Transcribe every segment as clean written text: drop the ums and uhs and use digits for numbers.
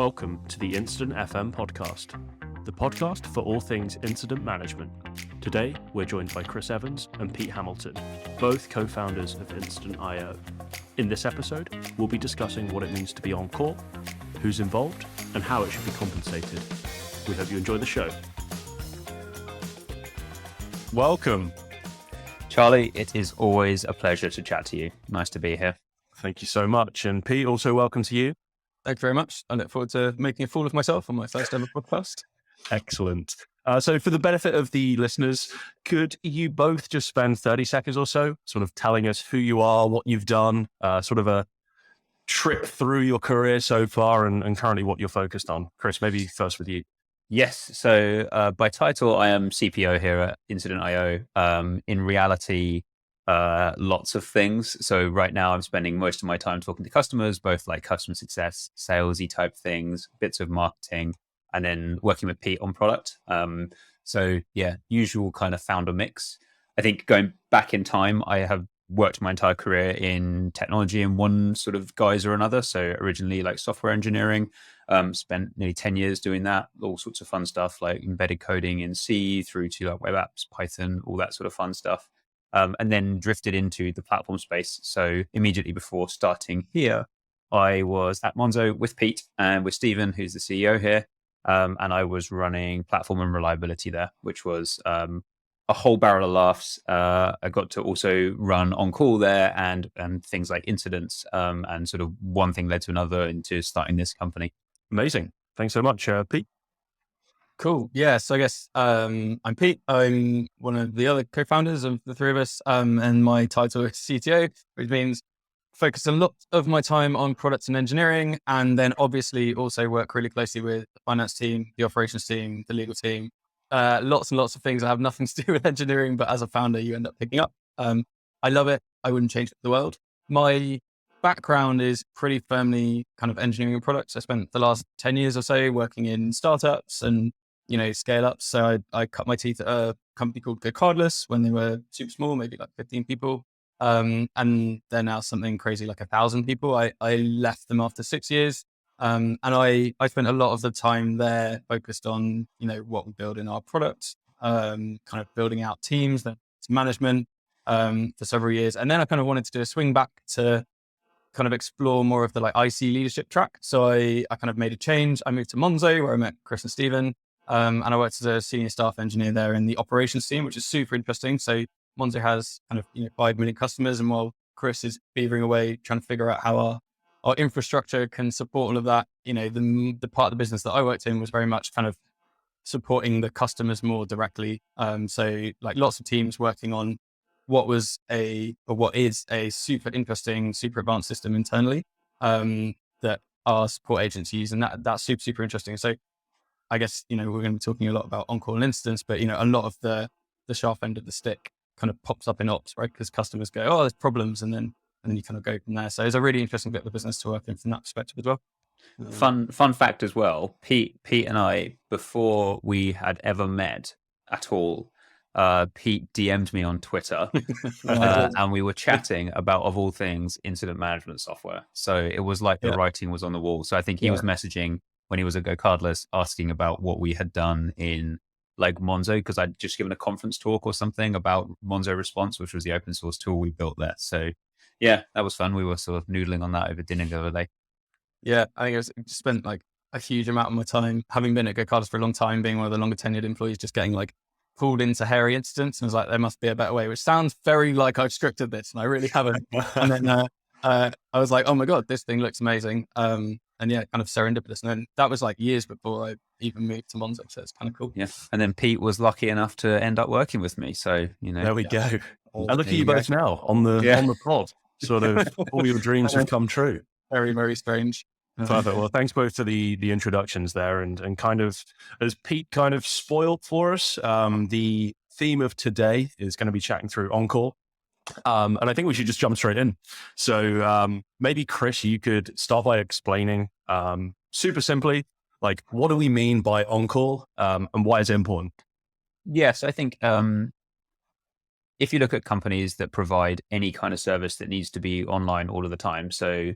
Welcome to the Incident FM podcast, the podcast for all things incident management. Today, we're joined by Chris Evans and Pete Hamilton, both co-founders of Instant.io. In this episode, we'll be discussing what it means to be on call, who's involved, and how it should be compensated. We hope you enjoy the show. Welcome. Charlie, it is always a pleasure to chat to you. Nice to be here. Thank you so much. And Pete, also welcome to you. Thank you very much. I look forward to making a fool of myself on my first ever podcast. Excellent. So for the benefit of the listeners, could you both just spend 30 seconds or so sort of telling us who you are, what you've done, sort of a trip through your career so far and currently what you're focused on? Chris, maybe first with you. Yes. So by title, I am CPO here at Instant.io. In reality, lots of things. So right now I'm spending most of my time talking to customers, both like customer success, salesy type things, bits of marketing, and then working with Pete on product. So yeah, usual kind of founder mix. I think going back in time, I have worked my entire career in technology in one sort of guise or another. So originally like software engineering, spent nearly 10 years doing that, all sorts of fun stuff like embedded coding in C through to like web apps, Python, all that sort of fun stuff. And then drifted into the platform space. So immediately before starting here, I was at Monzo with Pete and with Stephen, who's the CEO here. And I was running platform and reliability there, which was a whole barrel of laughs. I got to also run on call there and things like incidents, and sort of one thing led to another into starting this company. Amazing. Thanks so much, Pete. Cool. Yeah. So I guess I'm Pete. I'm one of the other co-founders of the three of us. And my title is CTO, which means focus a lot of my time on products and engineering, and then obviously also work really closely with the finance team, the operations team, the legal team. Lots and lots of things that have nothing to do with engineering, but as a founder, you end up picking up. I love it. I wouldn't change it for the world. My background is pretty firmly kind of engineering and products. I spent the last 10 years or so working in startups and, scale ups. So I cut my teeth at a company called Regardless when they were super small, maybe like 15 people. And they're now something crazy like 1,000 people. I left them after 6 years. And I spent a lot of the time there focused on, what we build in our product, kind of building out teams, then management, for several years. And then I kind of wanted to do a swing back to kind of explore more of the like IC leadership track. So I kind of made a change. I moved to Monzo where I met Chris and Stephen. And I worked as a senior staff engineer there in the operations team, which is super interesting. So Monzo has kind of, 5 million customers. And while Chris is beavering away, trying to figure out how our infrastructure can support all of that, the part of the business that I worked in was very much kind of supporting the customers more directly. So like lots of teams working on what is a super interesting, super advanced system internally, that our support agents use. And that's super, super interesting. So I guess, we're going to be talking a lot about on-call and incidents, but, a lot of the sharp end of the stick kind of pops up in ops, right? Because customers go, oh, there's problems. And then you kind of go from there. So it's a really interesting bit of the business to work in from that perspective as well. Fun fact as well. Pete and I, before we had ever met at all, Pete DM'd me on Twitter and we were chatting about, of all things, incident management software. So it was like the writing was on the wall. So I think he was messaging when he was at GoCardless asking about what we had done in like Monzo, because I'd just given a conference talk or something about Monzo Response, which was the open source tool we built there. So yeah, that was fun. We were sort of noodling on that over dinner the other day. Yeah, I think I just spent like a huge amount of my time, having been at GoCardless for a long time, being one of the longer tenured employees, just getting like pulled into hairy incidents. And I was like, there must be a better way, which sounds very like I've scripted this, and I really haven't. And then I was like, oh my God, this thing looks amazing. And yeah, kind of serendipitous. And then that was like years before I even moved to Monzo. So it's kind of cool. Yeah. And then Pete was lucky enough to end up working with me. So, There we go. And look at you both now on the pod. Sort of all your dreams have come true. Very, very strange. Perfect. Well, thanks both for the introductions there, and kind of as Pete kind of spoiled for us, the theme of today is going to be chatting through on-call. And I think we should just jump straight in. So maybe Chris, you could start by explaining super simply, like, what do we mean by on-call, and why is it important? Yes, I think if you look at companies that provide any kind of service that needs to be online all of the time, so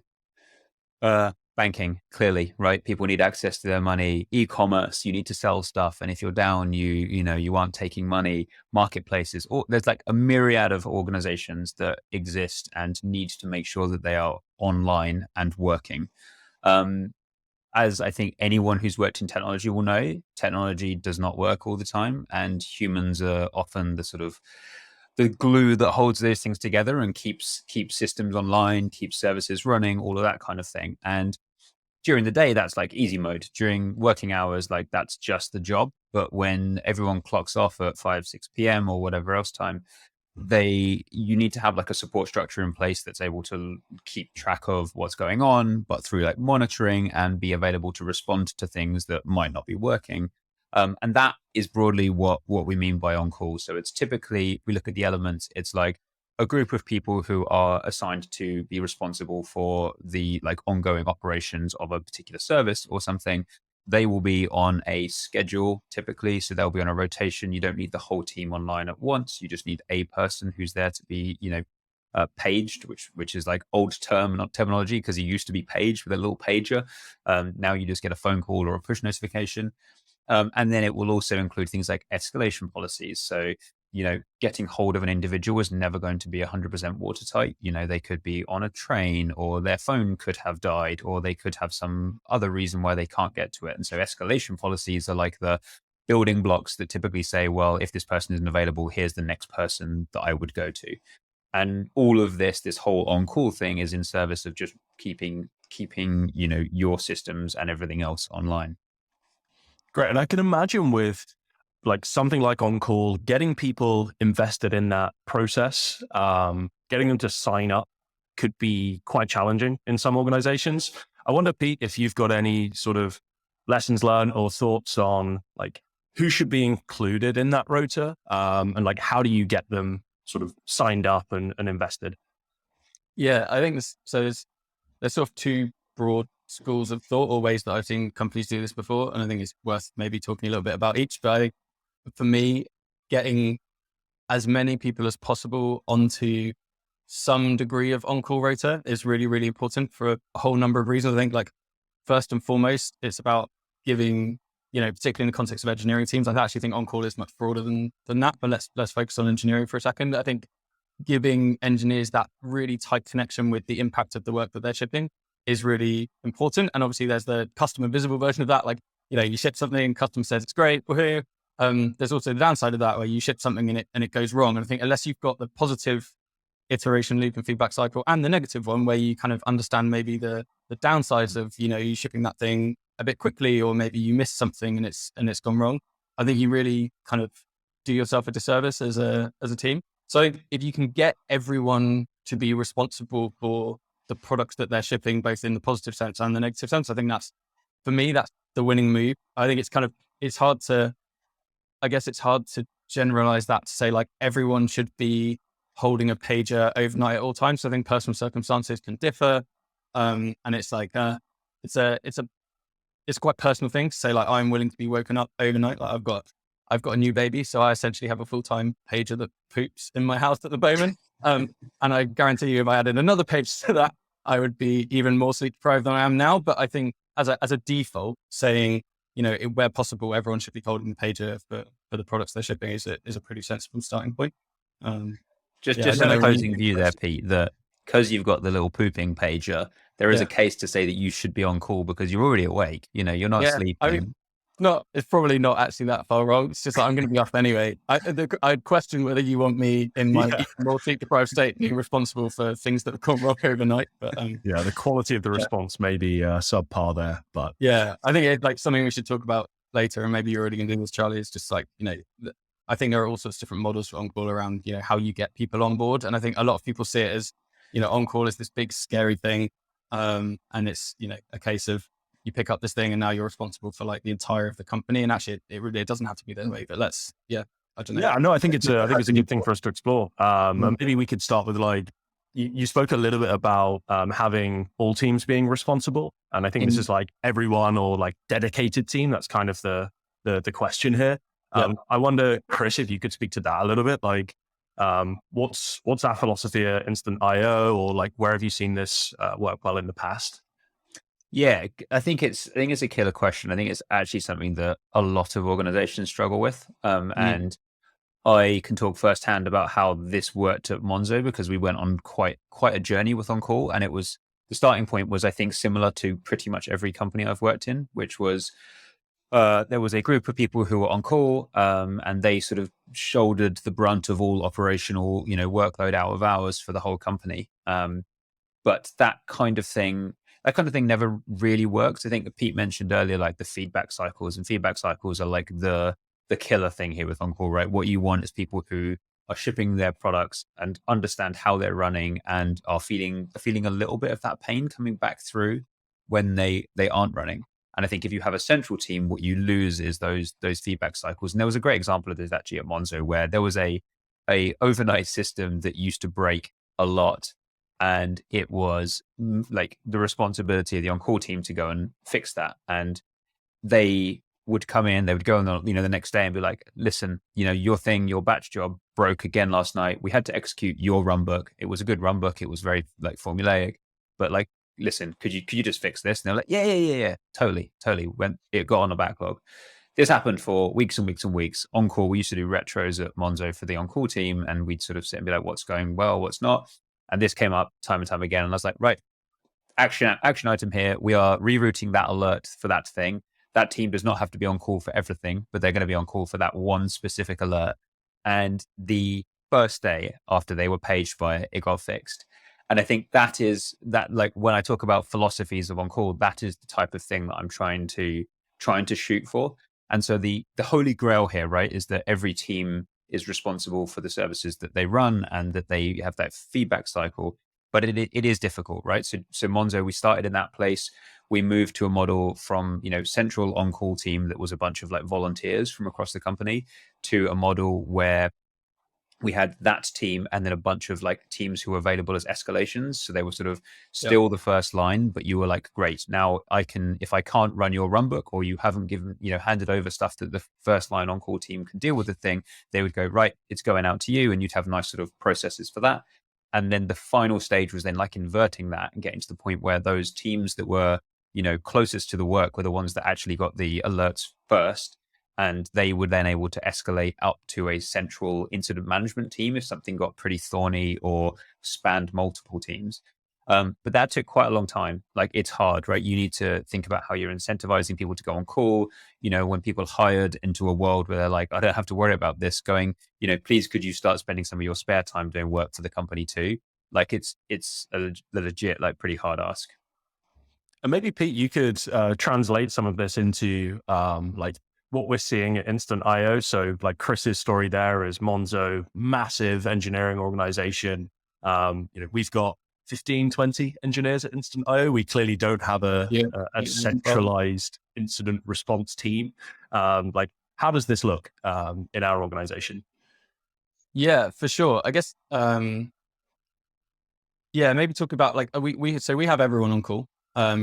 banking, clearly, right? People need access to their money. E-commerce, you need to sell stuff, and if you're down, you aren't taking money. Marketplaces, or there's like a myriad of organizations that exist and need to make sure that they are online and working. As I think anyone who's worked in technology will know, technology does not work all the time, and humans are often the sort of the glue that holds those things together and keeps systems online, keeps services running, all of that kind of thing. And during the day, that's like easy mode. During working hours, like that's just the job. But when everyone clocks off at 5, 6 p.m. or whatever else time, you need to have like a support structure in place that's able to keep track of what's going on, but through like monitoring, and be available to respond to things that might not be working. And that is broadly what we mean by on call. So it's typically, we look at the elements, it's like a group of people who are assigned to be responsible for the like ongoing operations of a particular service or something. They will be on a schedule typically, so they'll be on a rotation. You don't need the whole team online at once. You just need a person who's there to be, paged, which is like old term, not terminology, because you used to be paged with a little pager. Now you just get a phone call or a push notification. And then it will also include things like escalation policies. So, getting hold of an individual is never going to be 100% watertight. They could be on a train, or their phone could have died, or they could have some other reason why they can't get to it. And so escalation policies are like the building blocks that typically say, well, if this person isn't available, here's the next person that I would go to. And all of this whole on-call thing is in service of just keeping, your systems and everything else online. Great. And I can imagine with like something like on call, getting people invested in that process, getting them to sign up could be quite challenging in some organizations. I wonder, Pete, if you've got any sort of lessons learned or thoughts on like who should be included in that rota, and like how do you get them sort of signed up and invested? Yeah, I think there's sort of two broad schools of thought or ways that I've seen companies do this before. And I think it's worth maybe talking a little bit about each. But I think for me, getting as many people as possible onto some degree of on-call rota is really, really important for a whole number of reasons. I think like first and foremost, it's about giving, particularly in the context of engineering teams, I actually think on-call is much broader than that, but let's focus on engineering for a second. I think giving engineers that really tight connection with the impact of the work that they're shipping is really important. And obviously there's the customer visible version of that. Like, you ship something, customer says it's great, we're here. There's also the downside of that where you ship something and it goes wrong. And I think unless you've got the positive iteration loop and feedback cycle and the negative one where you kind of understand maybe the downsides of, you shipping that thing a bit quickly, or maybe you missed something and it's gone wrong, I think you really kind of do yourself a disservice as a team. So if you can get everyone to be responsible for the products that they're shipping, both in the positive sense and the negative sense, I think that's the winning move. I think it's hard to generalize that to say like everyone should be holding a pager overnight at all times. So I think personal circumstances can differ. And it's like, it's quite personal thing to say like, I'm willing to be woken up overnight. Like I've got a new baby, so I essentially have a full-time pager that poops in my house at the moment. And I guarantee you, if I added another page to that, I would be even more sleep deprived than I am now. But I think as a default, saying, where possible, everyone should be holding the pager for the products they're shipping is a pretty sensible starting point. Just an opposing view there, Pete, that because you've got the little pooping pager, there is a case to say that you should be on call because you're already awake. You're not sleeping. It's probably not actually that far wrong. It's just like, I'm going to be up anyway. I'd question whether you want me in my more sleep deprived state being responsible for things that have gone wrong overnight. But the quality of the response may be subpar there. But I think it's like something we should talk about later, and maybe you're already going to do this, Charlie. It's just like, I think there are all sorts of different models for on-call around, how you get people on board. And I think a lot of people see it as, on-call is this big scary thing. And it's, a case of you pick up this thing and now you're responsible for like the entire of the company. And actually it doesn't have to be that way, but I don't know. Yeah, no, I think it's a good thing for us to explore. And maybe we could start with like, you spoke a little bit about having all teams being responsible. And I think this is like everyone or like dedicated team. That's kind of the question here. I wonder, Chris, if you could speak to that a little bit, like what's our philosophy at Instant IO, or like where have you seen this work well in the past? Yeah, I think it's a killer question. I think it's actually something that a lot of organizations struggle with. Mm. And I can talk firsthand about how this worked at Monzo because we went on quite a journey with On Call, and it was the starting point was I think similar to pretty much every company I've worked in, which was there was a group of people who were on call, and they sort of shouldered the brunt of all operational, workload out of hours for the whole company. But that kind of thing never really works. I think that Pete mentioned earlier, like the feedback cycles, and feedback cycles are like the killer thing here with On Call, right? What you want is people who are shipping their products and understand how they're running and are feeling a little bit of that pain coming back through when they aren't running. And I think if you have a central team, what you lose is those feedback cycles. And there was a great example of this actually at Monzo, where there was a overnight system that used to break a lot, and it was like the responsibility of the on-call team to go and fix that. And they would come in, they would go on the next day and be like, listen, your batch job broke again last night. We had to execute your run book. It was a good run book. It was very like formulaic, but like, listen, could you just fix this? And they're like, yeah, totally. When it got on a backlog. This happened for weeks and weeks and weeks. On call, we used to do retros at Monzo for the on call team, and we'd sort of sit and be like, what's going well, what's not? And this came up time and time again. And I was like, right, action item here. We are rerouting that alert for that thing. That team does not have to be on call for everything, but they're going to be on call for that one specific alert. And the first day after they were paged by it, it got fixed. And I think that like when I talk about philosophies of on call, that is the type of thing that I'm trying to shoot for. And so the holy grail here, right, is that every team is responsible for the services that they run and that they have that feedback cycle. But it is difficult, right? So Monzo, we started in that place. We moved to a model from, central on-call team that was a bunch of like volunteers from across the company to a model where we had that team and then a bunch of like teams who were available as escalations. So they were sort of still the first line, but you were like, great, now if I can't run your run book, or you haven't handed over stuff that the first line on call team can deal with the thing, they would go, right, it's going out to you. And you'd have nice sort of processes for that. And then the final stage was then like inverting that and getting to the point where those teams that were, closest to the work were the ones that actually got the alerts first. And they were then able to escalate up to a central incident management team if something got pretty thorny or spanned multiple teams. But that took quite a long time. Like, it's hard, right? You need to think about how you're incentivizing people to go on call. When people hired into a world where they're like, I don't have to worry about this, going, please, could you start spending some of your spare time doing work for the company too? Like, it's a legit, like, pretty hard ask. And maybe Pete, you could translate some of this into like what we're seeing at Instant IO. So like Chris's story there is Monzo, massive engineering organization. We've got 15, 20 engineers at Instant IO. We clearly don't have a centralized incident response team. Like, how does this look in our organization? Yeah, for sure. I guess, maybe talk about like, we have everyone on call,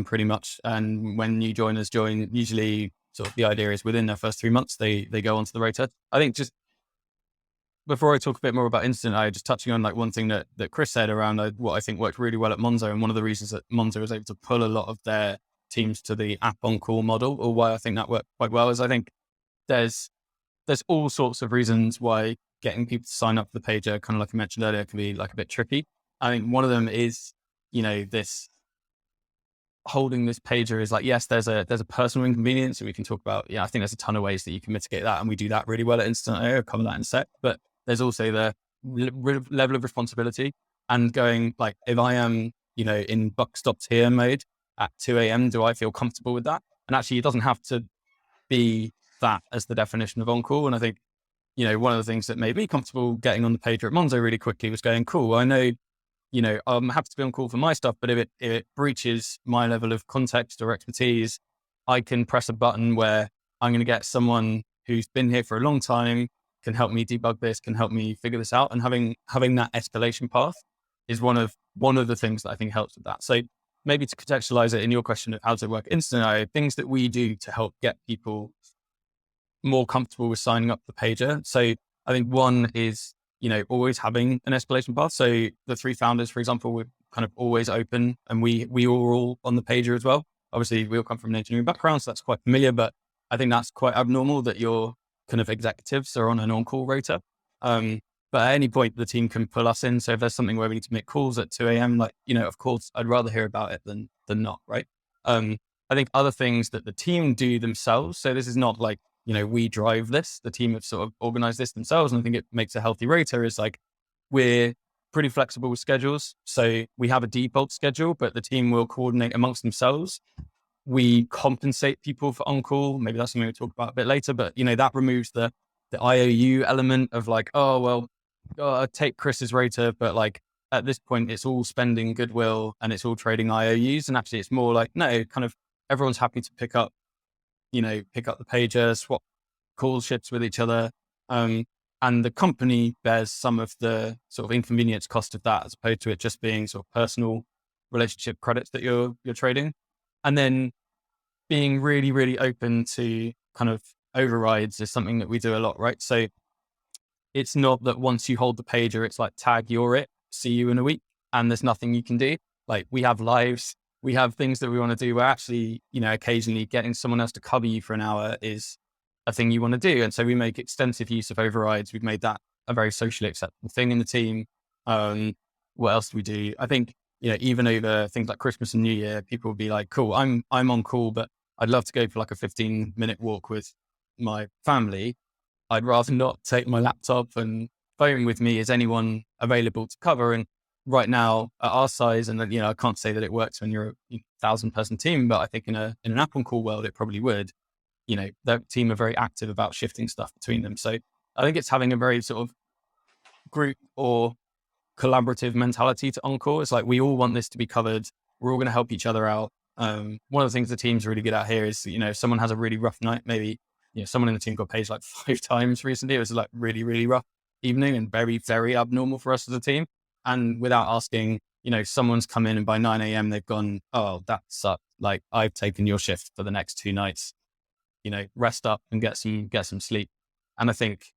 pretty much. And when new joiners join, usually sort of the idea is within their first 3 months, they go onto the rota. I think just before I talk a bit more about Instant, I just touching on like one thing that Chris said around what I think worked really well at Monzo. And one of the reasons that Monzo was able to pull a lot of their teams to the app on call model, or why I think that worked quite well, is I think there's all sorts of reasons why getting people to sign up for the pager, kind of like I mentioned earlier, can be like a bit tricky. I think one of them is, this holding this pager is like, yes, there's a personal inconvenience, and we can talk about, I think there's a ton of ways that you can mitigate that. And we do that really well at Instant IO. I'll cover that in a sec. But there's also the level of responsibility and going like, if I am, in buck stops here mode at 2 a.m., do I feel comfortable with that? And actually it doesn't have to be that as the definition of on-call. And I think, one of the things that made me comfortable getting on the pager at Monzo really quickly was going, cool, I know, I'm happy to be on call for my stuff, but if it breaches my level of context or expertise, I can press a button where I'm going to get someone who's been here for a long time, can help me debug this, can help me figure this out. And having that escalation path is one of the things that I think helps with that. So maybe to contextualize it in your question of how does it work instantly, things that we do to help get people more comfortable with signing up the pager. So I think one is, always having an escalation path. So the 3 founders, for example, we're kind of always open, and we are all on the pager as well. obviously we all come from an engineering background, so that's quite familiar, but I think that's quite abnormal that your kind of executives are on an on-call rota. But at any point the team can pull us in. So if there's something where we need to make calls at 2 a.m., like, of course I'd rather hear about it than not. Right. I think other things that the team do themselves. So this is not like, we drive this, the team have sort of organized this themselves. And I think it makes a healthy rota is like, we're pretty flexible with schedules. So we have a default schedule, but the team will coordinate amongst themselves. We compensate people for on-call. Maybe that's something we'll talk about a bit later, but that removes the IOU element of like, oh, well, I take Chris's rota, but like at this point it's all spending goodwill and it's all trading IOUs. And actually it's more like, no, kind of everyone's happy to pick up the pager, swap call shifts with each other. And the company bears some of the sort of inconvenience cost of that, as opposed to it just being sort of personal relationship credits that you're trading. And then being really, really open to kind of overrides is something that we do a lot, right? So it's not that once you hold the pager, it's like tag, you're it, see you in a week, and there's nothing you can do. Like we have lives, we have things that we want to do. Where actually, occasionally getting someone else to cover you for an hour is a thing you want to do. And so we make extensive use of overrides. We've made that a very socially acceptable thing in the team. What else do we do? I think, even over things like Christmas and New Year, people will be like, cool, I'm on call, but I'd love to go for like a 15-minute walk with my family. I'd rather not take my laptop and phone with me. Is anyone available to cover? And right now at our size, and I can't say that it works when you're a 1,000-person team, but I think in an app on call world, it probably would. The team are very active about shifting stuff between them. So I think it's having a very sort of group or collaborative mentality to on-call. It's like, we all want this to be covered. We're all going to help each other out. One of the things the team's really good at here is, if someone has a really rough night, maybe, someone in the team got paged like 5 times recently. It was like really, really rough evening and very, very abnormal for us as a team. And without asking, someone's come in and by 9 a.m. they've gone, oh, that sucked. Like, I've taken your shift for the next 2 nights. Rest up and get some sleep. And I think,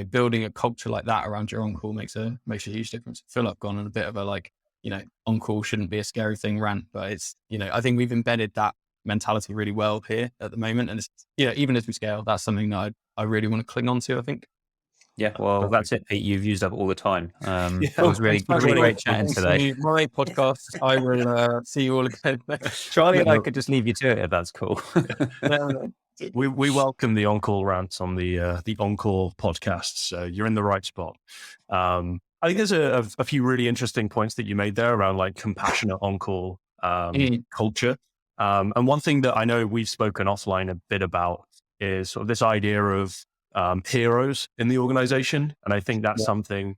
building a culture like that around your on-call makes a huge difference. I feel like I've gone on a bit of a like, on-call shouldn't be a scary thing rant, but it's, I think we've embedded that mentality really well here at the moment. And it's, even as we scale, that's something that I really want to cling on to, I think. Yeah, well, that's it, Pete. You've used up all the time. It was really great chatting today. My podcast. I will see you all again. Charlie and I could just leave you to it if that's cool. We welcome the on-call rants on the on-call podcasts. So you're in the right spot. I think there's a few really interesting points that you made there around like compassionate on-call culture. And one thing that I know we've spoken offline a bit about is sort of this idea of heroes in the organization. And I think that's something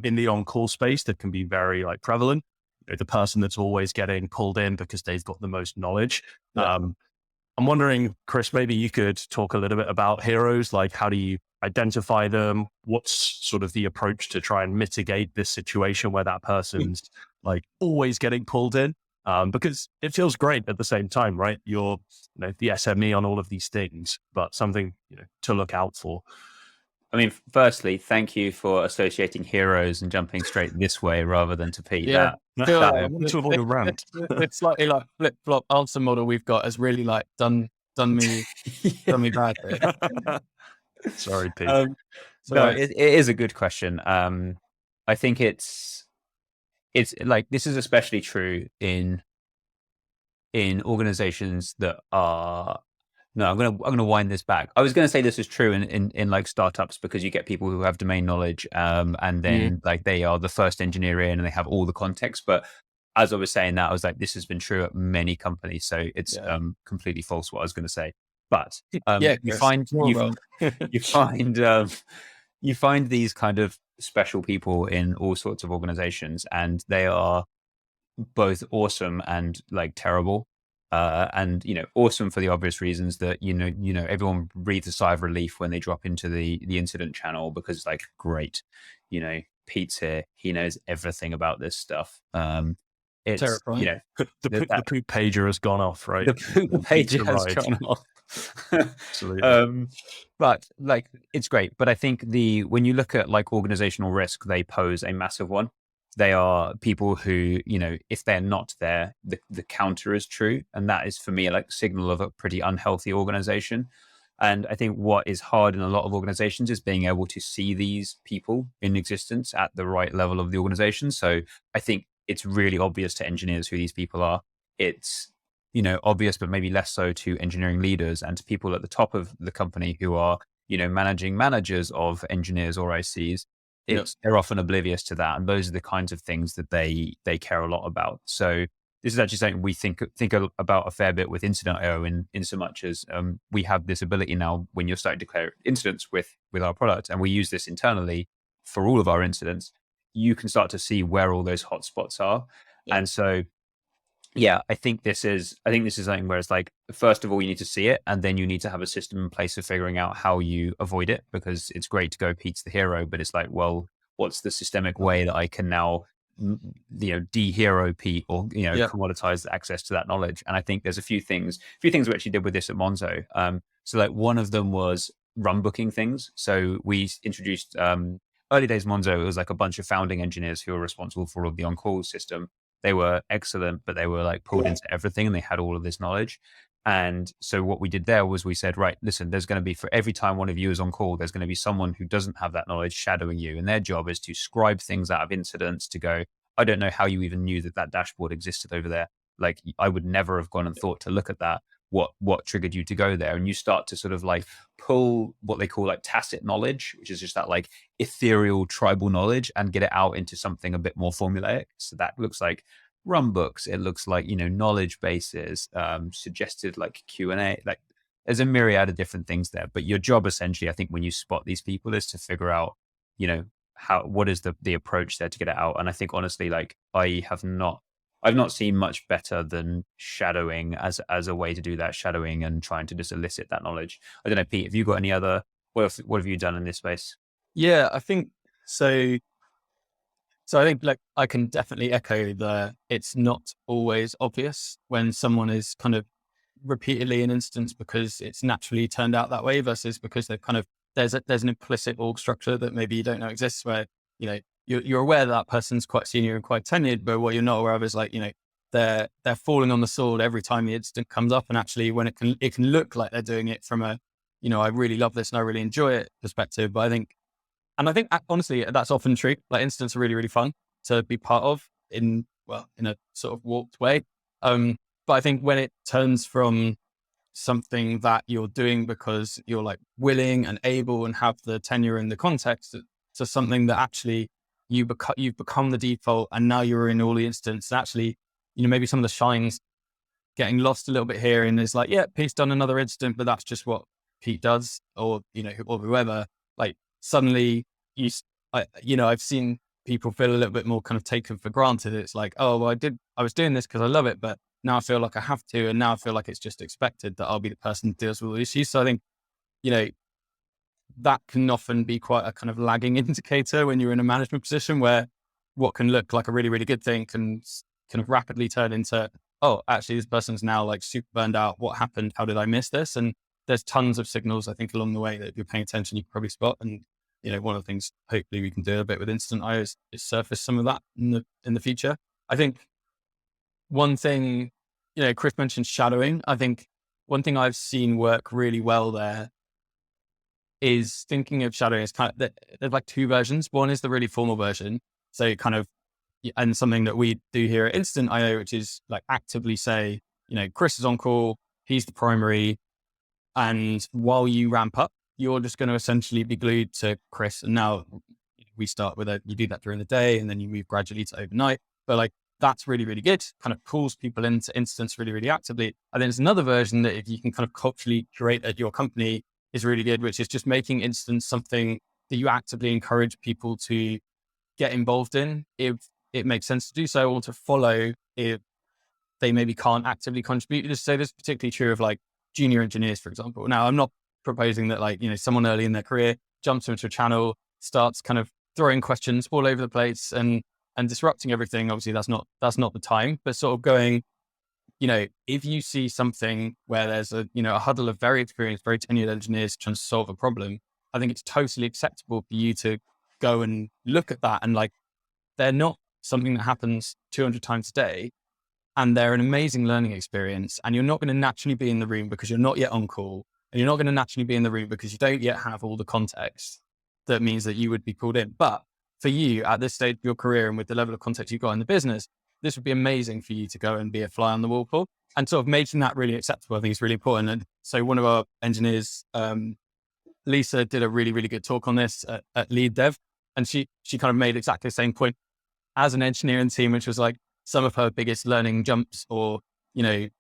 in the on-call space that can be very like prevalent. The person that's always getting pulled in because they've got the most knowledge. I'm wondering, Chris, maybe you could talk a little bit about heroes. Like, how do you identify them? What's sort of the approach to try and mitigate this situation where that person's like always getting pulled in? Because it feels great at the same time, right? You're the SME on all of these things, but something to look out for. I mean, firstly, thank you for associating heroes and jumping straight this way rather than to Pete. Yeah, to avoid a rant. It's slightly like flip-flop answer model we've got has really like done me bad. Sorry, Pete. No, it is a good question. I think it's like, this is especially true in organizations that are. No, I'm gonna wind this back. I was gonna say this is true in like startups, because you get people who have domain knowledge, and then like they are the first engineer in and they have all the context. But as I was saying that, I was like, this has been true at many companies, so it's completely false what I was gonna say. But you find these kind of special people in all sorts of organizations, and they are both awesome and like terrible. And awesome for the obvious reasons that everyone breathes a sigh of relief when they drop into the incident channel, because it's like, great, Pete's here, he knows everything about this stuff. It's terrifying. The poop pager has gone off, right? The poop pager has gone off. Absolutely. But like, it's great. But I think when you look at like organizational risk, they pose a massive one. They are people who, if they're not there, the counter is true. And that is for me like a signal of a pretty unhealthy organization. And I think what is hard in a lot of organizations is being able to see these people in existence at the right level of the organization. So I think it's really obvious to engineers who these people are. It's, obvious, but maybe less so to engineering leaders and to people at the top of the company who are, managing managers of engineers or ICs. They're often oblivious to that. And those are the kinds of things that they care a lot about. So this is actually something we think about a fair bit with Incident.io in so much as we have this ability now when you're starting to declare incidents with our product, and we use this internally for all of our incidents, you can start to see where all those hotspots are. Yeah. And so, yeah, I think this is something where it's like, first of all, you need to see it, and then you need to have a system in place for figuring out how you avoid it, because it's great to go Pete's the hero, but it's like, well, what's the systemic way that I can now de-hero Pete, or commoditize access to that knowledge? And I think there's a few things we actually did with this at Monzo. So like one of them was run booking things. So we introduced early days Monzo, it was like a bunch of founding engineers who were responsible for all of the on-call system. They were excellent, but they were like pulled into everything, and they had all of this knowledge. And so what we did there was we said, right, listen, there's going to be, for every time one of you is on call, there's going to be someone who doesn't have that knowledge shadowing you. And their job is to scribe things out of incidents, to go, I don't know how you even knew that dashboard existed over there. Like, I would never have gone and thought to look at that. What triggered you to go there? And you start to sort of like pull what they call like tacit knowledge, which is just that like ethereal tribal knowledge, and get it out into something a bit more formulaic. So that looks like run books. It looks like, knowledge bases, suggested like Q&A, like there's a myriad of different things there. But your job essentially, I think, when you spot these people, is to figure out, what is the approach there to get it out. And I think honestly, like I've not seen much better than shadowing as a way to do that, shadowing and trying to just elicit that knowledge. I don't know, Pete, have you got any other, what have you done in this space? Yeah, I think so. So I think like I can definitely echo it's not always obvious when someone is kind of repeatedly in instance because it's naturally turned out that way, versus because they've kind of, there's an implicit org structure that maybe you don't know exists, where, you're aware that person's quite senior and quite tenured, but what you're not aware of is like, they're falling on the sword every time the incident comes up. And actually when it can look like they're doing it from a, I really love this and I really enjoy it perspective. But I think honestly, that's often true. Like incidents are really, really fun to be part of in a sort of warped way. But I think when it turns from something that you're doing because you're like willing and able and have the tenure and the context, to something that actually you've become the default, and now you're in all the instance. And actually, maybe some of the shines getting lost a little bit here, and it's like, yeah, Pete's done another incident, but that's just what Pete does, or or whoever. Like suddenly I've seen people feel a little bit more kind of taken for granted. It's like, oh, well, I was doing this because I love it, but now I feel like I have to, and now I feel like it's just expected that I'll be the person who deals with all the issues. So I think, that can often be quite a kind of lagging indicator when you're in a management position, where what can look like a really, really good thing can kind of rapidly turn into, oh, actually this person's now like super burned out. What happened? How did I miss this? And there's tons of signals, I think, along the way that if you're paying attention, you can probably spot. And, one of the things hopefully we can do a bit with Incident.io is surface some of that in the future. I think one thing, Chris mentioned shadowing. I think one thing I've seen work really well there is thinking of shadowing as kind of, there's like two versions. One is the really formal version. So kind of, and something that we do here at Instant.io, which is like actively say, Chris is on call, he's the primary. And while you ramp up, you're just going to essentially be glued to Chris. And now we start with you do that during the day, and then you move gradually to overnight. But like, that's really, really good. Kind of pulls people into instance really, really actively. And then there's another version that if you can kind of culturally curate at your company is really good, which is just making instance something that you actively encourage people to get involved in if it makes sense to do so, or to follow if they maybe can't actively contribute. Just say this is particularly true of like junior engineers, for example. Now, I'm not proposing that like, someone early in their career jumps into a channel, starts kind of throwing questions all over the place and disrupting everything. Obviously that's not the time, but sort of going, if you see something where there's a huddle of very experienced, very tenured engineers trying to solve a problem, I think it's totally acceptable for you to go and look at that. And like, they're not something that happens 200 times a day, and they're an amazing learning experience, and you're not going to naturally be in the room because you're not yet on call, and you're not going to naturally be in the room because you don't yet have all the context that means that you would be pulled in. But for you at this stage of your career and with the level of context you've got in the business, this would be amazing for you to go and be a fly on the wall for, and sort of making that really acceptable. I think is really important. And so one of our engineers, Lisa, did a really, really good talk on this at Lead Dev. And she kind of made exactly the same point as an engineering team, which was like some of her biggest learning jumps, or,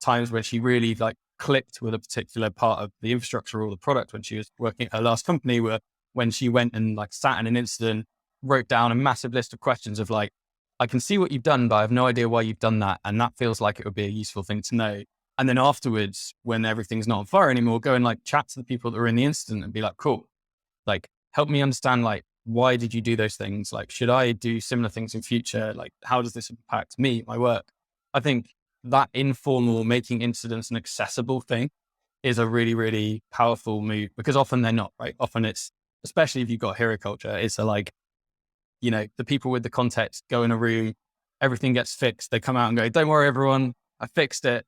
times where she really like clicked with a particular part of the infrastructure or the product when she was working at her last company, were when she went and like sat in an incident, wrote down a massive list of questions of like, I can see what you've done, but I have no idea why you've done that. And that feels like it would be a useful thing to know. And then afterwards, when everything's not on fire anymore, go and like chat to the people that were in the incident and be like, cool, like help me understand, like, why did you do those things? Like, should I do similar things in future? Like, how does this impact me, my work? I think that informal making incidents an accessible thing is a really, really powerful move, because often they're not, right? Often it's, especially if you've got hero culture, it's a like, the people with the context go in a room, everything gets fixed. They come out and go, don't worry, everyone, I fixed it.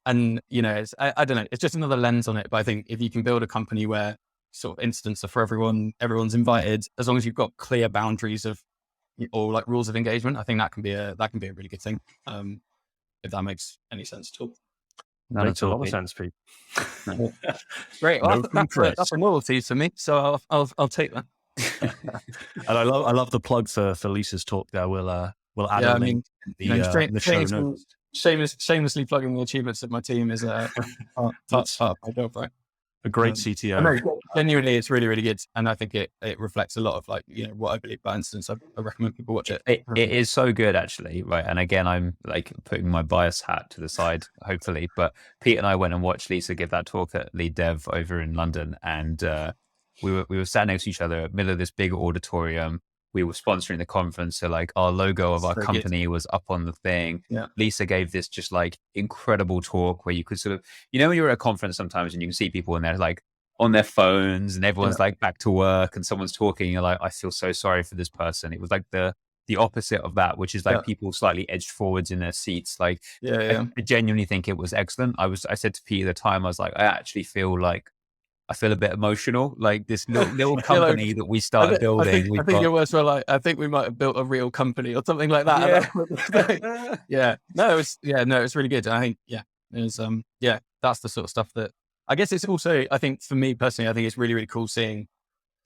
And, it's, I don't know, it's just another lens on it. But I think if you can build a company where sort of incidents are for everyone, everyone's invited, as long as you've got clear boundaries of, or like rules of engagement, I think that can be a really good thing. If that makes any sense at all. Makes a lot of sense, Pete. Great. Well, that's a novelty for me. So I'll take that. And I love the plug for Lisa's talk there. We'll add a link in the show notes. Shamelessly plugging the achievements of my team is part of my job, right? A great CTO. Genuinely, it's really, really good. And I think it reflects a lot of like, what I believe about instance. I recommend people watch it. It is so good, actually. Right. And again, I'm like putting my bias hat to the side, hopefully. But Pete and I went and watched Lisa give that talk at Lead Dev over in London. And we were sat next to each other in the middle of this big auditorium. We were sponsoring the conference. So like our logo of our company was up on the thing. Yeah. Lisa gave this just like incredible talk where you could sort of, when you're at a conference sometimes and you can see people and they're like on their phones and everyone's like back to work and someone's talking, and you're like, I feel so sorry for this person. It was like the opposite of that, which is like people slightly edged forwards in their seats. Like, I genuinely think it was excellent. I said to Pete at the time, I was like, I actually feel a bit emotional, like this little company that we started building. I think your words were like, I think we might have built a real company or something like that. Yeah. No, it was really good. I think, it was, that's the sort of stuff that I guess it's also, I think for me personally, I think it's really, really cool seeing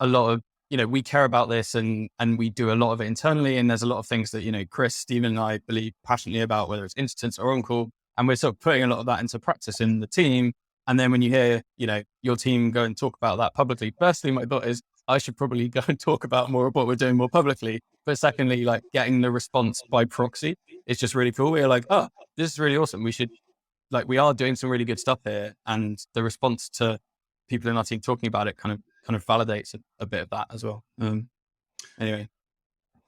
a lot of, we care about this and we do a lot of it internally. And there's a lot of things that, Chris, Stephen and I believe passionately about, whether it's instance or on-call. And we're sort of putting a lot of that into practice in the team. And then when you hear, your team go and talk about that publicly, firstly, my thought is I should probably go and talk about more of what we're doing more publicly. But secondly, like getting the response by proxy, it's just really cool. We're like, oh, this is really awesome. We are doing some really good stuff here. And the response to people in our team talking about it kind of validates a bit of that as well. Anyway.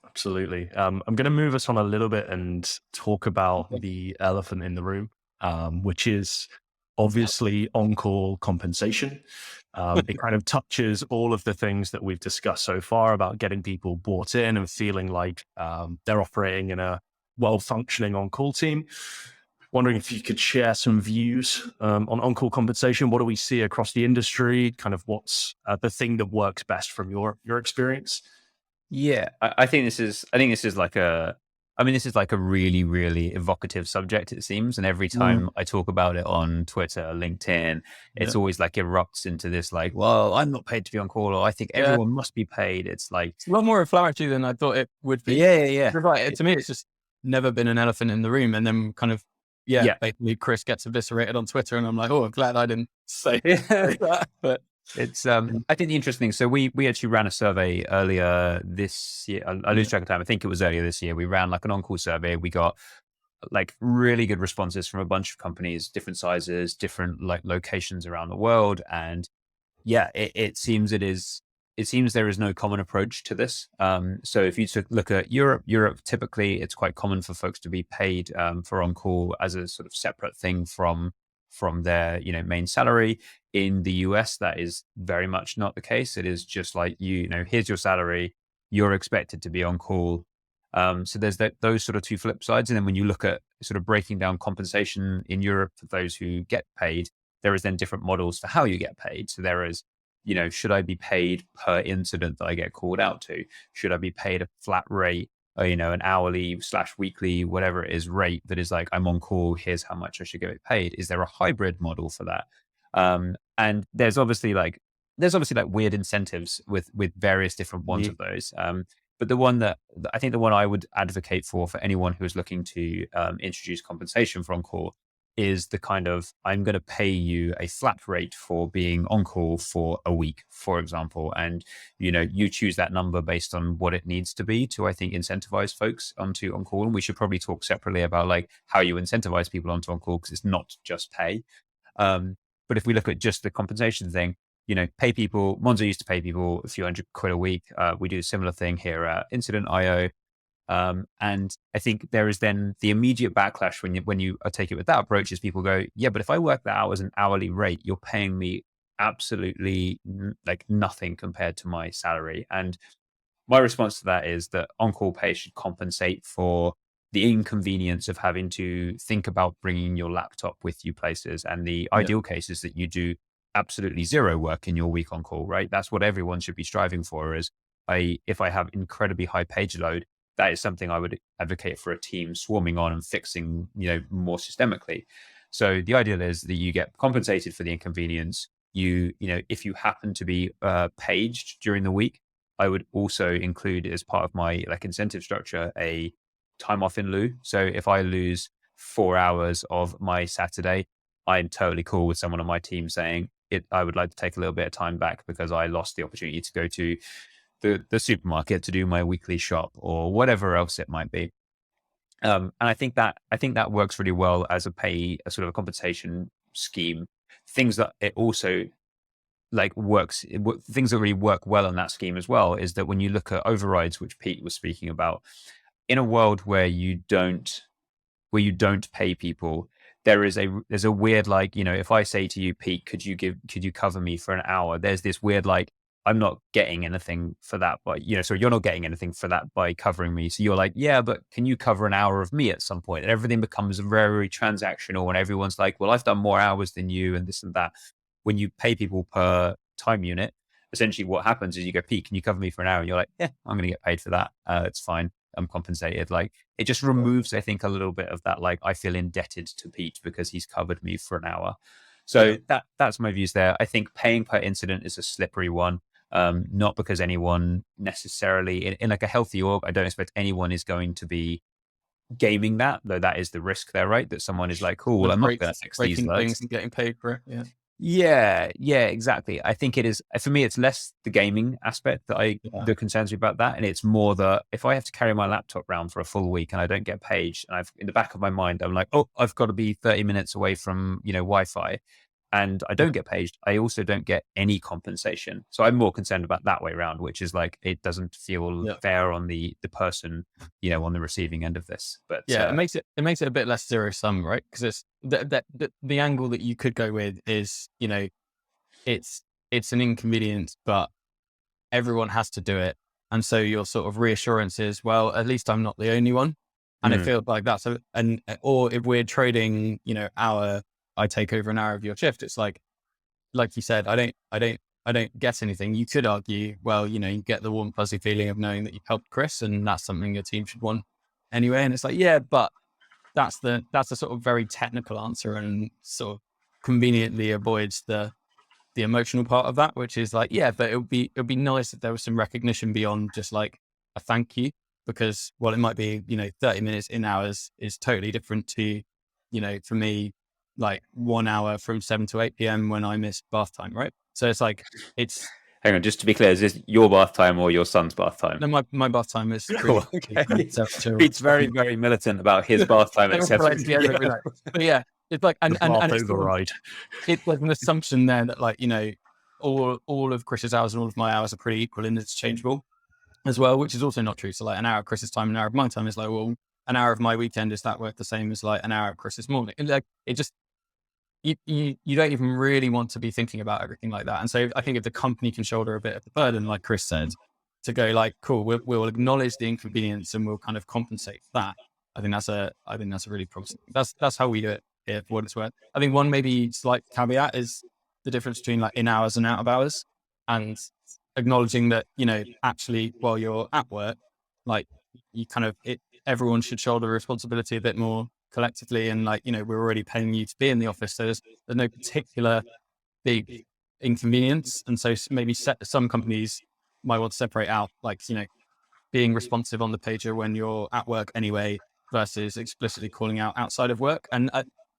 Absolutely. I'm going to move us on a little bit and talk about the elephant in the room, which is obviously on-call compensation. It kind of touches all of the things that we've discussed so far about getting people bought in and feeling like they're operating in a well-functioning on-call team. Wondering if you could share some views on on-call compensation. What do we see across the industry? Kind of what's the thing that works best from your experience? Yeah, I think this is like a really, really evocative subject, it seems. And every time I talk about it on Twitter, LinkedIn, it's always like erupts into this like, well, I'm not paid to be on call, or I think everyone must be paid. It's like it's a lot more inflammatory than I thought it would be. Yeah. Right. To me, it's just never been an elephant in the room. And then kind of, basically Chris gets eviscerated on Twitter and I'm like, oh, I'm glad I didn't say that. But it's I think the interesting thing, so we actually ran a survey earlier this year. I lose track of time. I think it was earlier this year. We ran like an on-call survey. We got like really good responses from a bunch of companies, different sizes, different like locations around the world. And it seems there is no common approach to this. So if you look at Europe, typically it's quite common for folks to be paid for on-call as a sort of separate thing from their main salary. In the US, that is very much not the case. It is just like, here's your salary, you're expected to be on call. So there's those sort of two flip sides. And then when you look at sort of breaking down compensation in Europe for those who get paid, there is then different models for how you get paid. So there is, should I be paid per incident that I get called out to? Should I be paid a flat rate, or, an hourly / weekly, whatever it is, rate that is like, I'm on call, here's how much I should get paid? Is there a hybrid model for that? And there's obviously like weird incentives with various different ones of those. But the one that I think the one I would advocate for anyone who is looking to introduce compensation for on-call is the kind of, I'm going to pay you a flat rate for being on call for a week, for example. And, you choose that number based on what it needs to be to, I think, incentivize folks onto on call. And we should probably talk separately about like how you incentivize people onto on call, because it's not just pay. But if we look at just the compensation thing, pay people, Monzo used to pay people a few £100 a week. We do a similar thing here at Incident IO. And I think there is then the immediate backlash when you take it with that approach is people go, yeah, but if I work that out as an hourly rate, you're paying me absolutely like nothing compared to my salary. And my response to that is that on-call pay should compensate for the inconvenience of having to think about bringing your laptop with you places, and the ideal case is that you do absolutely zero work in your week on call, right? That's what everyone should be striving for. Is if I have incredibly high page load, that is something I would advocate for a team swarming on and fixing, more systemically. So the ideal is that you get compensated for the inconvenience. If you happen to be paged during the week, I would also include as part of my like incentive structure a time off in lieu. So if I lose 4 hours of my Saturday, I'm totally cool with someone on my team saying I would like to take a little bit of time back because I lost the opportunity to go to the supermarket to do my weekly shop or whatever else it might be. And I think that works really well as a sort of a compensation scheme. Things that it also things that really work well in that scheme as well is that when you look at overrides, which Pete was speaking about, in a world where you don't pay people, there's a weird, like, if I say to you, Pete, could you cover me for an hour? There's this weird, like, I'm not getting anything for that, but so you're not getting anything for that by covering me. So you're like, yeah, but can you cover an hour of me at some point? And everything becomes very transactional, and everyone's like, well, I've done more hours than you, and this and that. When you pay people per time unit, essentially what happens is you go, Pete, can you cover me for an hour? And you're like, yeah, I'm going to get paid for that. It's fine. I'm compensated. Like, it just removes, I think, a little bit of that, like, I feel indebted to Pete because he's covered me for an hour. So that's my views there. I think paying per incident is a slippery one. Not because anyone necessarily in like a healthy org, I don't expect anyone is going to be gaming that, though that is the risk there, right? That someone is like, cool, well, I'm not going to fix these things and getting paid for it. Yeah, exactly. I think it is, for me, it's less the gaming aspect that concerns me about that. And it's more that if I have to carry my laptop around for a full week and I don't get paid, and in the back of my mind, I'm like, oh, I've got to be 30 minutes away from, Wi-Fi, and I don't get paid, I also don't get any compensation. So I'm more concerned about that way around, which is like, it doesn't feel fair on the person, on the receiving end of this. But it makes it a bit less zero sum, right? Because it's the angle that you could go with is, it's an inconvenience, but everyone has to do it. And so your sort of reassurance is, well, at least I'm not the only one. And I feel like that's or if we're trading, I take over an hour of your shift. It's like you said, I don't get anything. You could argue, well, you get the warm fuzzy feeling of knowing that you've helped Chris, and that's something your team should want anyway. And it's like, yeah, but that's a sort of very technical answer, and sort of conveniently avoids the emotional part of that, which is like, yeah, but it would be nice if there was some recognition beyond just like a thank you, because it might be, 30 minutes in hours is totally different to, for me, like 1 hour from 7 to 8 p.m. when I miss bath time, right? So it's like, hang on, just to be clear, is this your bath time or your son's bath time? No, my bath time is cool. Okay. Pete's very, very militant about his bath time. But yeah, it's like, and override. It's like an assumption there that, like, all of Chris's hours and all of my hours are pretty equal and interchangeable as well, which is also not true. So like an hour of Chris's time, an hour of my time is like, well, an hour of my weekend, is that worth the same as like an hour of Chris's morning? And like, it just, you don't even really want to be thinking about everything like that. And so I think if the company can shoulder a bit of the burden, like Chris said, to go like, cool, we'll acknowledge the inconvenience and we'll kind of compensate for that. I think that's a really promising. That's how we do it here, for what it's worth. I think one maybe slight caveat is the difference between like in hours and out of hours, and acknowledging that, actually while you're at work, like you kind of, everyone should shoulder responsibility a bit more collectively. And like, we're already paying you to be in the office. So there's no particular big inconvenience. And so maybe some companies might want to separate out, like, being responsive on the pager when you're at work anyway, versus explicitly calling out outside of work. And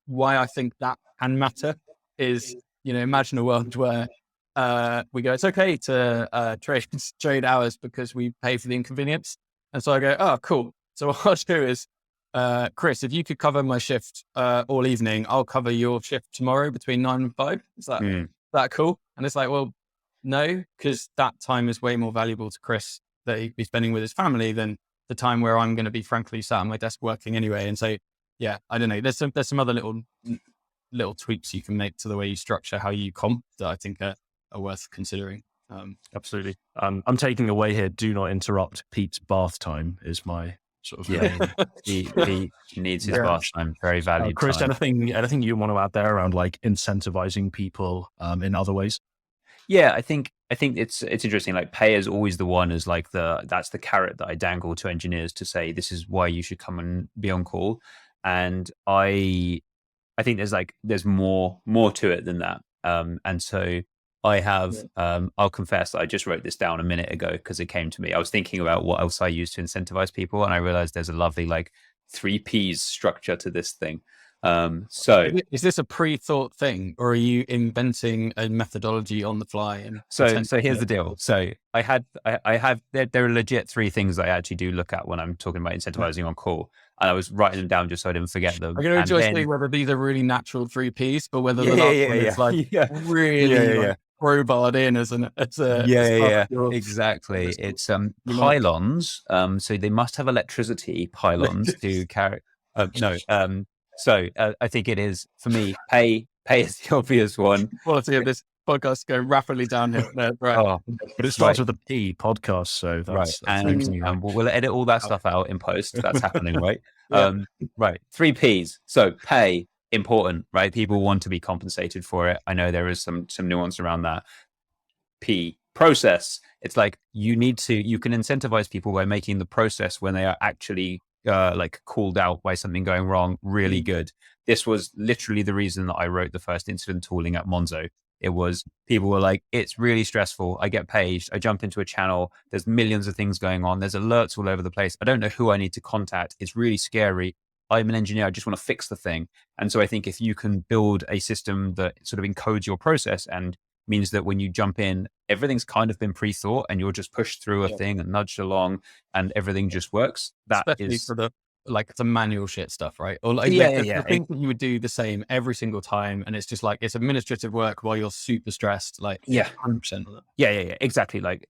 why I think that can matter is, imagine a world where we go, it's okay to trade hours because we pay for the inconvenience. And so I go, oh, cool. So what I'll do is, Chris, if you could cover my shift all evening, I'll cover your shift tomorrow between 9 and 5. Is that cool? And it's like, well, no, because that time is way more valuable to Chris that he'd be spending with his family than the time where I'm going to be frankly sat at my desk working anyway. And so, yeah, I don't know. There's some other little tweaks you can make to the way you structure how you comp that I think are worth considering. Absolutely. I'm taking away here. Do not interrupt Pete's bath time is my sort of main. He needs his bath time. Very valued. Chris, time. anything you want to add there around like incentivizing people in other ways? Yeah, I think it's interesting. Like pay is always the one as like that's the carrot that I dangle to engineers to say this is why you should come and be on call. And I think there's more to it than that. And so I have I'll confess that I just wrote this down a minute ago because it came to me. I was thinking about what else I use to incentivize people, and I realized there's a lovely like 3 Ps structure to this thing. So is this a pre-thought thing, or are you inventing a methodology on the fly? And so here's the deal. So I have there are legit 3 things that I actually do look at when I'm talking about incentivizing on call, and I was writing them down just so I didn't forget them. I'm going to enjoy seeing whether these are really natural 3 Ps, or whether the last one is like really crowbarred in as exactly. It's pylons. So they must have electricity pylons to carry. So I think it is, for me, pay is the obvious one. Quality of this podcast going rapidly downhill. Right. Oh, but it starts with a P, podcast. So that's and we'll edit all that stuff out in post. That's happening, right? Right. 3 Ps. So pay, important, right? People want to be compensated for it. I know there is some nuance around that. P, process. It's like you can incentivize people by making the process when they are actually like called out by something going wrong really good. This was literally the reason that I wrote the first incident tooling at Monzo. It was, people were like, it's really stressful. I get paged. I jump into a channel. There's millions of things going on. There's alerts all over the place. I don't know who I need to contact. It's really scary. I'm an engineer. I just want to fix the thing. And so I think if you can build a system that sort of encodes your process and means that when you jump in, everything's kind of been pre-thought and you're just pushed through a thing and nudged along and everything just works. That especially is for the manual shit stuff, right? Or like the thing that you would do the same every single time, and it's just like it's administrative work while you're super stressed. Like 100% of that. Yeah, exactly. Like,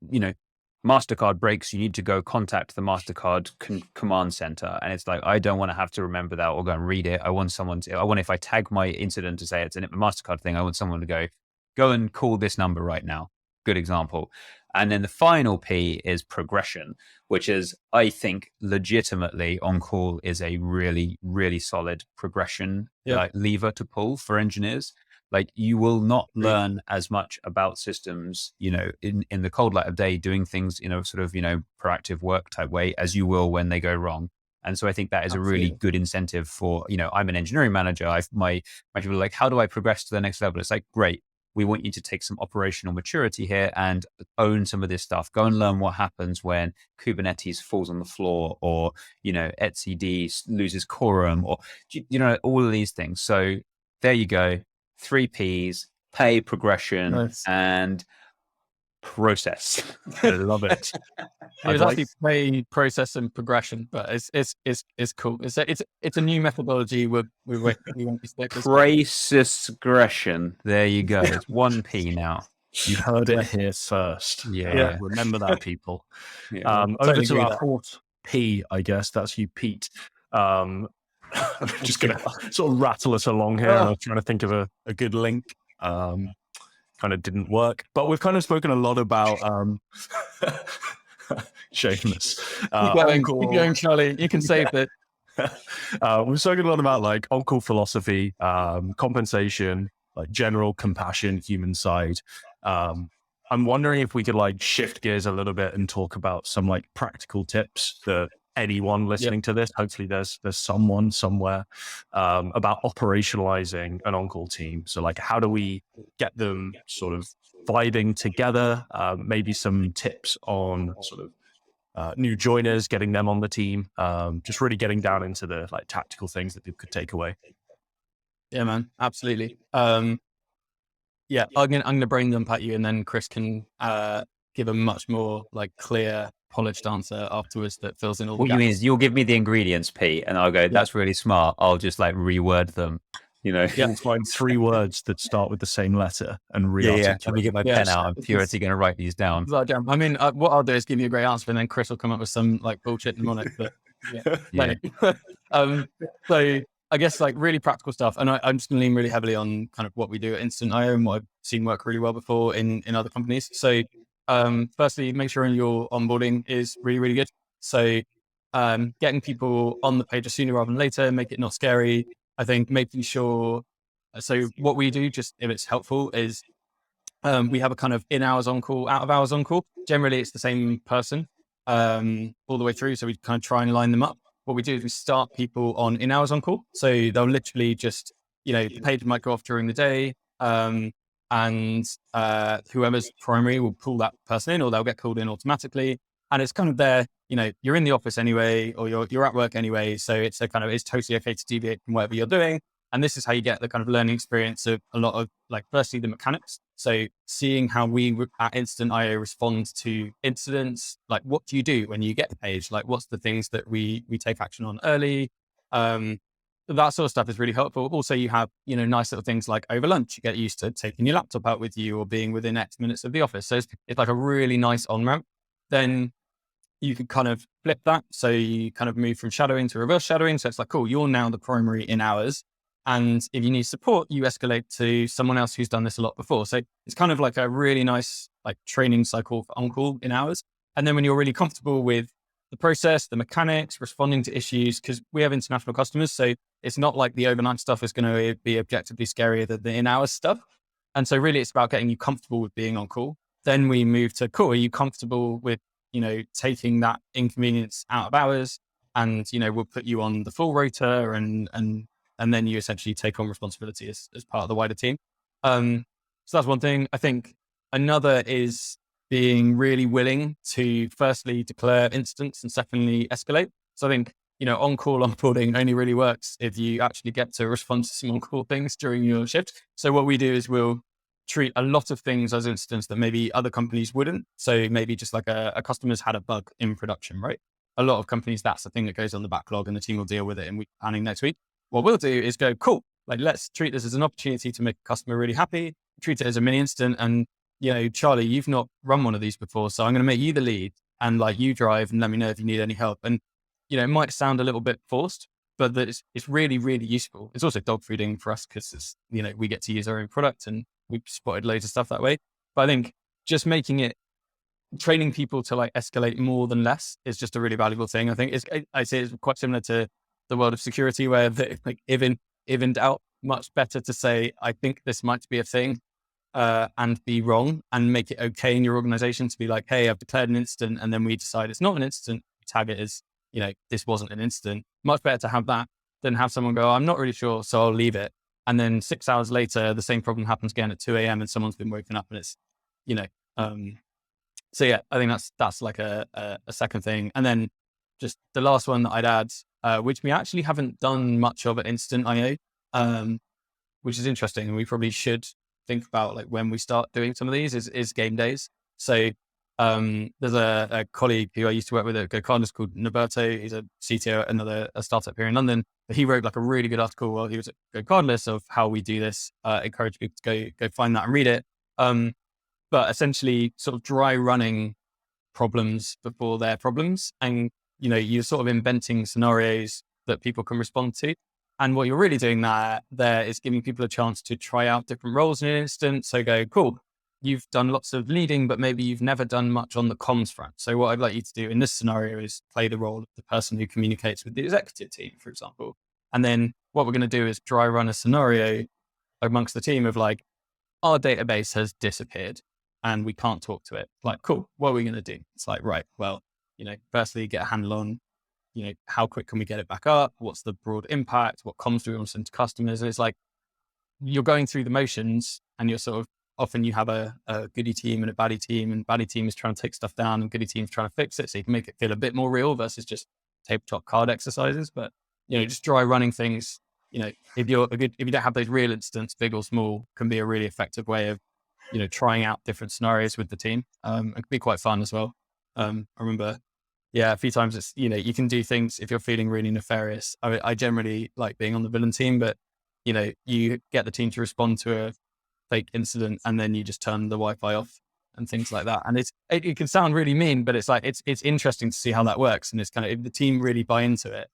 MasterCard breaks, you need to go contact the MasterCard command center. And it's like, I don't want to have to remember that or go and read it. I want if I tag my incident to say it's a MasterCard thing, I want someone to go and call this number right now. Good example. And then the final P is progression, which is, I think, legitimately on call is a really, really solid progression lever to pull for engineers. Like, you will not learn as much about systems, in the cold light of day, doing things in a sort of, proactive work type way as you will when they go wrong. And so I think that is a really good incentive for, I'm an engineering manager. My people are like, how do I progress to the next level? It's like, great. We want you to take some operational maturity here and own some of this stuff. Go and learn what happens when Kubernetes falls on the floor, or, etcd loses quorum, or, all of these things. So there you go. 3 Ps, pay, progression, and process. I love it. It was actually pay, process, and progression, but it's cool. It's a new methodology. We won't be stuck. Processgression. There you go. It's 1 P now. You heard it here first. Yeah. Remember that, people. Totally over to our 4th P, I guess. That's you, Pete. I'm just going to sort of rattle us along here. I'm trying to think of a good link. Kind of didn't work, but we've kind of spoken a lot about Shameless. Keep going, Charlie. You can save it. We've spoken a lot about like on-call philosophy, compensation, like general compassion, human side. I'm wondering if we could like shift gears a little bit and talk about some like practical tips that anyone listening to this, hopefully there's someone somewhere, about operationalizing an on-call team. So like, how do we get them sort of vibing together? Maybe some tips on sort of new joiners, getting them on the team, just really getting down into the like tactical things that people could take away. Yeah, man, absolutely. Yeah, I'm gonna brain dump at you, and then Chris can give a much more like clear, polished answer afterwards that fills in all the What you mean gaps. is you'll give me the ingredients, Pete, and I'll go, that's really smart. I'll just like reword them, you know? Yeah. We'll find 3 words that start with the same letter and re-articulate. Let me get my pen out. I'm furiously going to write these down. I mean, what I'll do is give you a great answer, and then Chris will come up with some like bullshit mnemonic. But so I guess like really practical stuff, and I'm just going to lean really heavily on kind of what we do at Instant IO and what I've seen work really well before in other companies. So firstly, make sure your onboarding is really, really good. So getting people on the page sooner rather than later, make it not scary. I think making sure. So what we do, just if it's helpful, is we have a kind of in-hours on-call, out-of-hours on-call. Generally, it's the same person all the way through. So we kind of try and line them up. What we do is we start people on in-hours on-call. So they'll literally just, the page might go off during the day, and whoever's primary will pull that person in, or they'll get called in automatically. And it's kind of there, you're in the office anyway, or you're at work anyway. So it's it's totally okay to deviate from whatever you're doing. And this is how you get the kind of learning experience of a lot of like, firstly, the mechanics. So seeing how we at Instant IO respond to incidents, like what do you do when you get the page? Like what's the things that we take action on early? That sort of stuff is really helpful. Also, you have, nice little things like over lunch, you get used to taking your laptop out with you or being within X minutes of the office. So it's like a really nice on-ramp. Then you could kind of flip that. So you kind of move from shadowing to reverse shadowing. So it's like, cool, you're now the primary in hours. And if you need support, you escalate to someone else who's done this a lot before. So it's kind of like a really nice like training cycle for on-call in hours. And then when you're really comfortable with the process, the mechanics, responding to issues, because we have international customers. So it's not like the overnight stuff is going to be objectively scarier than the in-hours stuff. And so really it's about getting you comfortable with being on call. Then we move to, cool, are you comfortable with, taking that inconvenience out of hours? And, we'll put you on the full rota and then you essentially take on responsibility as part of the wider team. So that's one thing. I think another is being really willing to firstly declare incidents and secondly escalate. So I think, on-call onboarding only really works if you actually get to respond to some on-call things during your shift. So what we do is we'll treat a lot of things as incidents that maybe other companies wouldn't. So maybe just like a customer's had a bug in production, right? A lot of companies, that's the thing that goes on the backlog and the team will deal with it in week planning next week. What we'll do is go, cool, like let's treat this as an opportunity to make a customer really happy, treat it as a mini incident. And, Charlie, you've not run one of these before. So I'm going to make you the lead and like you drive and let me know if you need any help. And, it might sound a little bit forced, but that it's really, really useful. It's also dog fooding for us because it's, we get to use our own product and we've spotted loads of stuff that way. But I think just training people to like escalate more than less is just a really valuable thing. I think I say it's quite similar to the world of security where like if in doubt, much better to say, I think this might be a thing and be wrong and make it okay in your organization to be like, hey, I've declared an incident and then we decide it's not an incident, tag it as, this wasn't an incident. Much better to have that than have someone go, I'm not really sure, so I'll leave it. And then 6 hours later, the same problem happens again at 2 a.m. and someone's been woken up and it's, so yeah, I think that's like a second thing. And then just the last one that I'd add, which we actually haven't done much of at Instant IO, which is interesting. And we probably should think about like when we start doing some of these is game days. So there's a colleague who I used to work with at GoCardless called Noberto. He's a CTO at a startup here in London. But he wrote like a really good article while he was at GoCardless of how we do this. Encourage people to go find that and read it. But essentially sort of dry running problems before they're problems. And, you're sort of inventing scenarios that people can respond to. And what you're really doing there is giving people a chance to try out different roles in an instant. So go, cool, you've done lots of leading, but maybe you've never done much on the comms front. So what I'd like you to do in this scenario is play the role of the person who communicates with the executive team, for example. And then what we're going to do is dry run a scenario amongst the team of like, our database has disappeared and we can't talk to it. Like, cool, what are we going to do? It's like, right, well, firstly, get a handle on, how quick can we get it back up? What's the broad impact? What comms do we want to send to customers? And it's like, you're going through the motions and you're sort of, often you have a goodie team and a baddie team, and baddie team is trying to take stuff down and goodie team is trying to fix it. So you can make it feel a bit more real versus just tabletop card exercises. But, just dry running things, if you don't have those real incidents, big or small, can be a really effective way of, trying out different scenarios with the team. It can be quite fun as well. I remember, a few times it's, you can do things if you're feeling really nefarious. I generally like being on the villain team, but, you get the team to respond to a fake incident and then you just turn the Wi-Fi off and things like that. And it can sound really mean, but it's like, it's interesting to see how that works. And it's kind of, if the team really buy into it,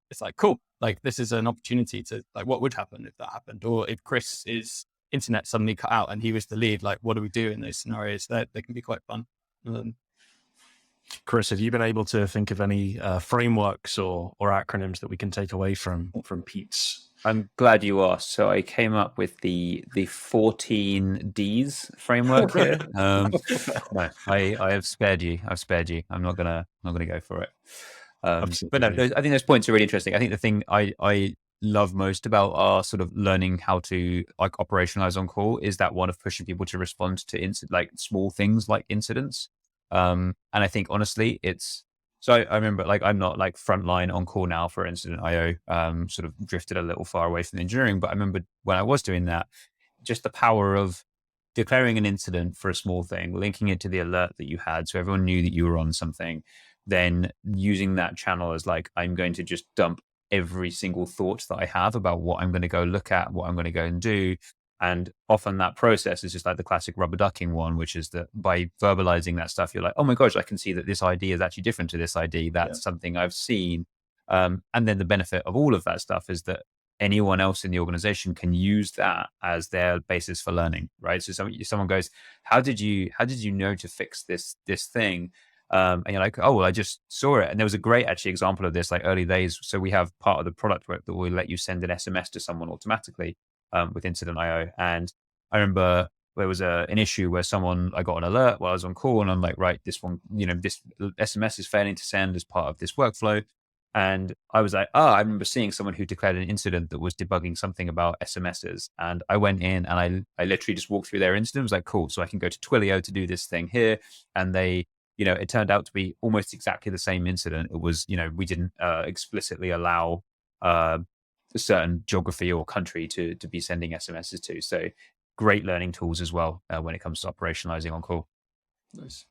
it's like, cool, like this is an opportunity to, like, what would happen if that happened? Or if Chris's internet suddenly cut out and he was the lead, like, what do we do in those scenarios? They can be quite fun. Chris, have you been able to think of any frameworks or acronyms that we can take away from Pete's? I'm glad you asked. So I came up with the 14 Ds framework here. No, I have spared you. I'm not gonna go for it. But no, I think those points are really interesting. I think the thing I love most about our sort of learning how to like operationalize on call is that one of pushing people to respond to like small things like incidents. And I think honestly, so I remember, like, I'm not like frontline on call now for incident IO, sort of drifted a little far away from the engineering. But I remember when I was doing that, just the power of declaring an incident for a small thing, linking it to the alert that you had, so everyone knew that you were on something, then using that channel as like, I'm going to just dump every single thought that I have about what I'm going to go look at, what I'm going to go and do. And often that process is just like the classic rubber ducking one, which is that by verbalizing that stuff, you're like, oh my gosh, I can see that this ID is actually different to this ID. That's something I've seen. And then the benefit of all of that stuff is that anyone else in the organization can use that as their basis for learning, right? So someone goes, how did you know to fix this thing? And you're like, oh, well, I just saw it. And there was a great actually example of this, like early days. So we have part of the product work that will let you send an SMS to someone automatically with Incident IO. And I remember there was an issue where I got an alert while I was on call, and I'm like, right, this one, this SMS is failing to send as part of this workflow. And I was like, I remember seeing someone who declared an incident that was debugging something about SMSs. And I went in and I literally just walked through their incident. I was like, cool. So I can go to Twilio to do this thing here. And they, it turned out to be almost exactly the same incident. It was, we didn't explicitly allow a certain geography or country to be sending SMSs to. So great learning tools as well when it comes to operationalizing on call. Nice.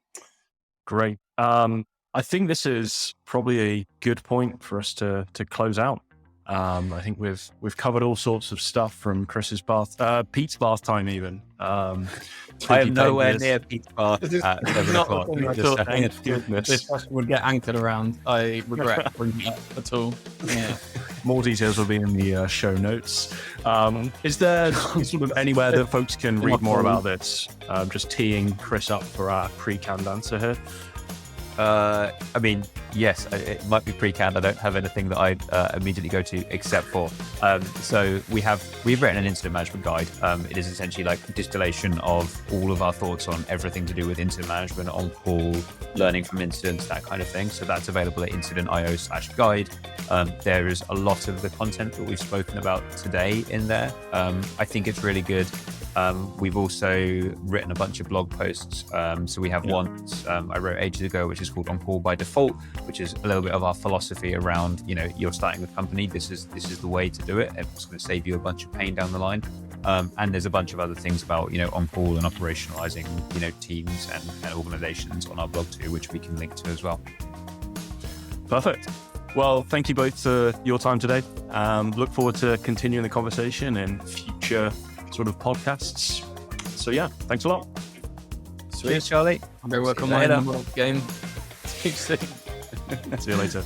Great. I think this is probably a good point for us to close out. I think we've covered all sorts of stuff from Chris's Pete's bath time even. I am nowhere near Pete's bath at 7 o'clock. This question would get anchored around. I regret bringing that at all. Yeah. More details will be in the show notes. Is there sort of anywhere that folks can read more about this? Just teeing Chris up for our pre-canned answer here. I mean, yes, it might be pre-canned. I don't have anything that I immediately go to except for. So we've written an incident management guide. It is essentially like distillation of all of our thoughts on everything to do with incident management, on call, learning from incidents, that kind of thing. So that's available at incident.io/guide. There is a lot of the content that we've spoken about today in there. I think it's really good. We've also written a bunch of blog posts. So we have one I wrote ages ago, which is called On Call by Default, which is a little bit of our philosophy around, you're starting a company. This is the way to do it. It's going to save you a bunch of pain down the line. And there's a bunch of other things about, on call and operationalizing, teams and organizations on our blog too, which we can link to as well. Perfect. Well, thank you both for your time today. Look forward to continuing the conversation in future sort of podcasts. So yeah, thanks a lot. Sweet, Charlie. I'm going to work on my game. See you soon. See you later.